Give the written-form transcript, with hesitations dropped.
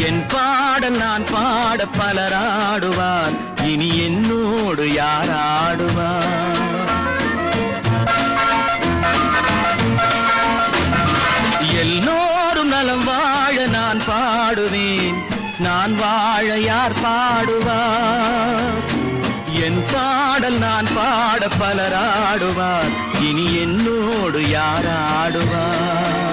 என் பாடல் நான் பாட பலராடுவார், இனி என்னோடு யாராடுவார்? எல்லோரும் நலம் வாழ நான் பாடுவேன், நான் வாழ யார் பாடுவார்? என் பாடல் நான் பாட பலராடுவார், இனி என்னோடு யாராடுவார்?